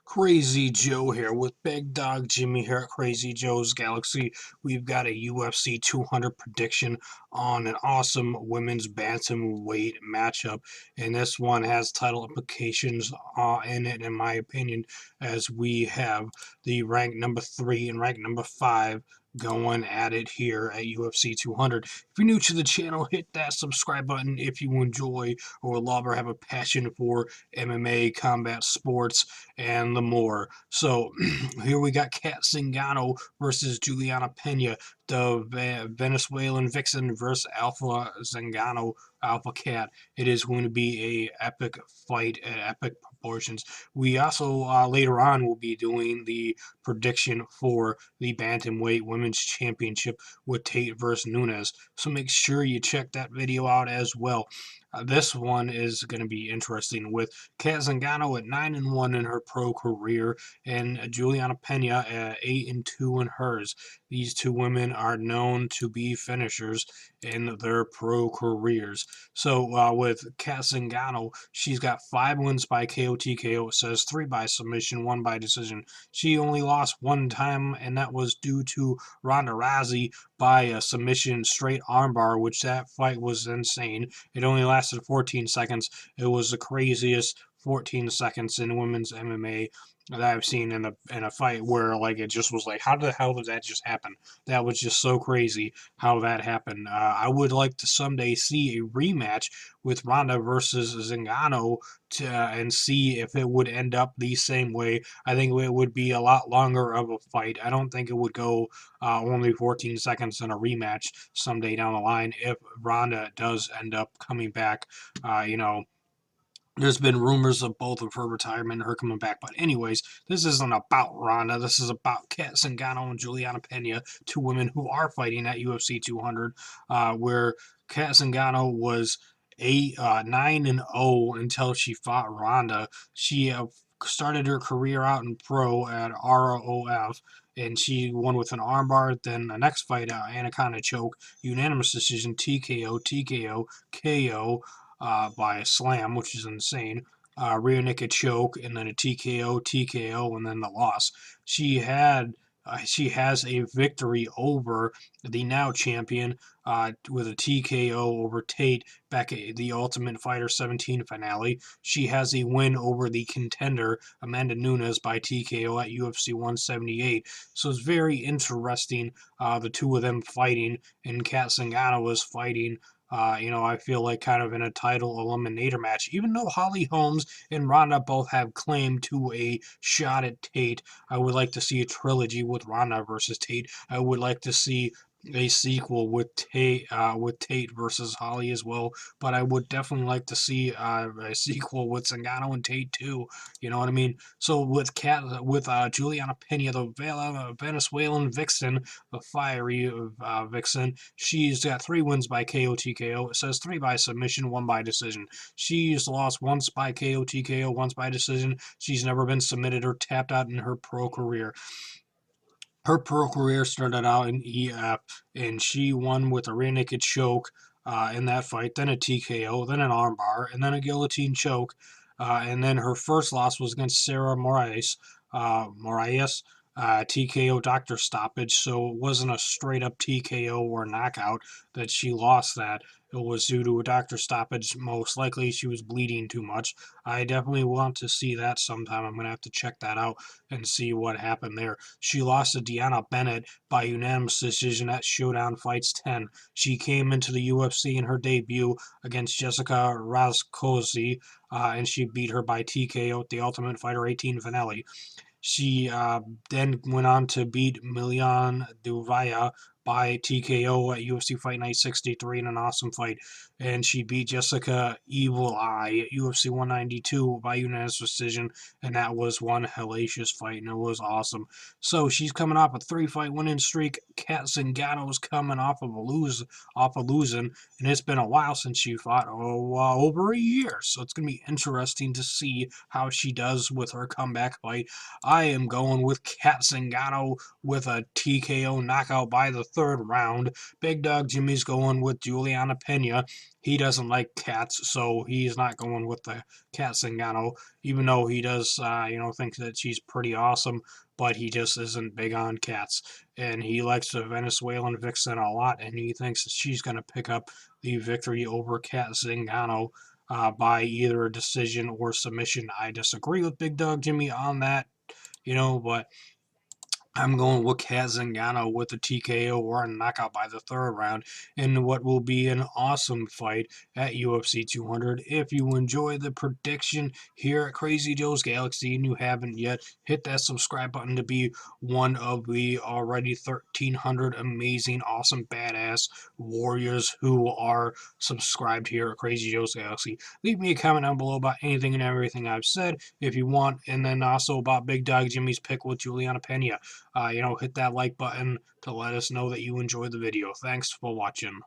Crazy Joe here with Big Dog Jimmy here at Crazy Joe's Galaxy. We've got a UFC 200 prediction on an awesome women's bantamweight matchup, and this one has title implications in it, in my opinion, as we have the rank number 3 and rank number 5 going at it here at UFC 200. If you're new to the channel, hit that subscribe button if you enjoy or love or have a passion for MMA, combat sports, and the more. So here we got Cat Zingano versus Julianna Pena, the Venezuelan vixen versus Alpha Zingano, Alpha Cat. It is going to be a epic fight at epic proportions. We also later on will be doing the prediction for the bantamweight women's championship with Tate versus Nunes. So make sure you check that video out as well. This one is going to be interesting with Kat Zingano at 9-1 in her pro career, and Julianna Pena at 8-2 in hers. These two women are known to be finishers in their pro careers. So with Kat Zingano, she's got 5 wins by KO TKO. It says 3 by submission, 1 by decision. She only lost 1 time, and that was due to Ronda Rousey by a submission straight armbar, which that fight was insane. It only lasted 14 seconds. It was the craziest 14 seconds in women's MMA that I've seen in a fight where like it just was like, how the hell did that just happen? That was just so crazy how that happened. I would like to someday see a rematch with Ronda versus Zingano and see if it would end up the same way. I think it would be a lot longer of a fight. I don't think it would go only 14 seconds in a rematch someday down the line if Ronda does end up coming back. You know, there's been rumors of both of her retirement and her coming back. But anyways, this isn't about Ronda. This is about Kat Zingano and Julianna Pena, two women who are fighting at UFC 200, where Kat Zingano was 9-0 until she fought Ronda. She started her career out in pro at ROF, and she won with an armbar. Then the next fight, Anaconda choke, unanimous decision, TKO, TKO, KO by a slam, which is insane. Rear naked choke, and then a TKO, TKO, and then the loss. She has a victory over the now champion with a TKO over Tate back at the Ultimate Fighter 17 finale. She has a win over the contender Amanda Nunes by TKO at UFC 178. So it's very interesting, the two of them fighting, and Kat Zingano was fighting. I feel like kind of in a title eliminator match, even though Holly Holmes and Ronda both have claim to a shot at Tate. I would like to see a trilogy with Ronda versus Tate. I would like to see a sequel with Tate versus Holly as well. But I would definitely like to see a sequel with Zingano and Tate too. You know what I mean? So with Juliana Pena, the Venezuelan vixen, the fiery vixen, she's got 3 wins by KO TKO. It says 3 by submission, 1 by decision. She's lost once by KO TKO, once by decision. She's never been submitted or tapped out in her pro career. Her pro career started out in EF, and she won with a rear naked choke in that fight, then a TKO, then an armbar, and then a guillotine choke. And then her first loss was against Sarah Moraes, TKO doctor stoppage. So it wasn't a straight up TKO or knockout that she lost that. It was due to a doctor stoppage. Most likely she was bleeding too much. I definitely want to see that sometime. I'm going to have to check that out and see what happened there. She lost to Deanna Bennett by unanimous decision at Showdown Fights 10. She came into the UFC in her debut against Jessica Razkosi, and she beat her by TKO at the Ultimate Fighter 18 finale. She then went on to beat Milian Duvaya by TKO at UFC Fight Night 63 in an awesome fight. And she beat Jessica Evil Eye at UFC 192 by unanimous decision, and that was one hellacious fight, and it was awesome. So she's coming off a 3-fight winning streak. Kat Zingano's coming off of losing, and it's been a while since she fought, over a year. So it's going to be interesting to see how she does with her comeback fight. I am going with Kat Zingano with a TKO knockout by the third round, Big Dog Jimmy's going with Julianna Pena. He doesn't like cats, so he's not going with the cat Zingano, even though he does, think that she's pretty awesome, but he just isn't big on cats. And he likes the Venezuelan vixen a lot, and he thinks that she's going to pick up the victory over Cat Zingano by either a decision or submission. I disagree with Big Dog Jimmy on that, but I'm going with Cat Zingano with a TKO or a knockout by the third round in what will be an awesome fight at UFC 200. If you enjoy the prediction here at Crazy Joe's Galaxy and you haven't yet, hit that subscribe button to be one of the already 1,300 amazing, awesome, badass warriors who are subscribed here at Crazy Joe's Galaxy. Leave me a comment down below about anything and everything I've said if you want, and then also about Big Dog Jimmy's pick with Julianna Pena. Hit that like button to let us know that you enjoyed the video. Thanks for watching.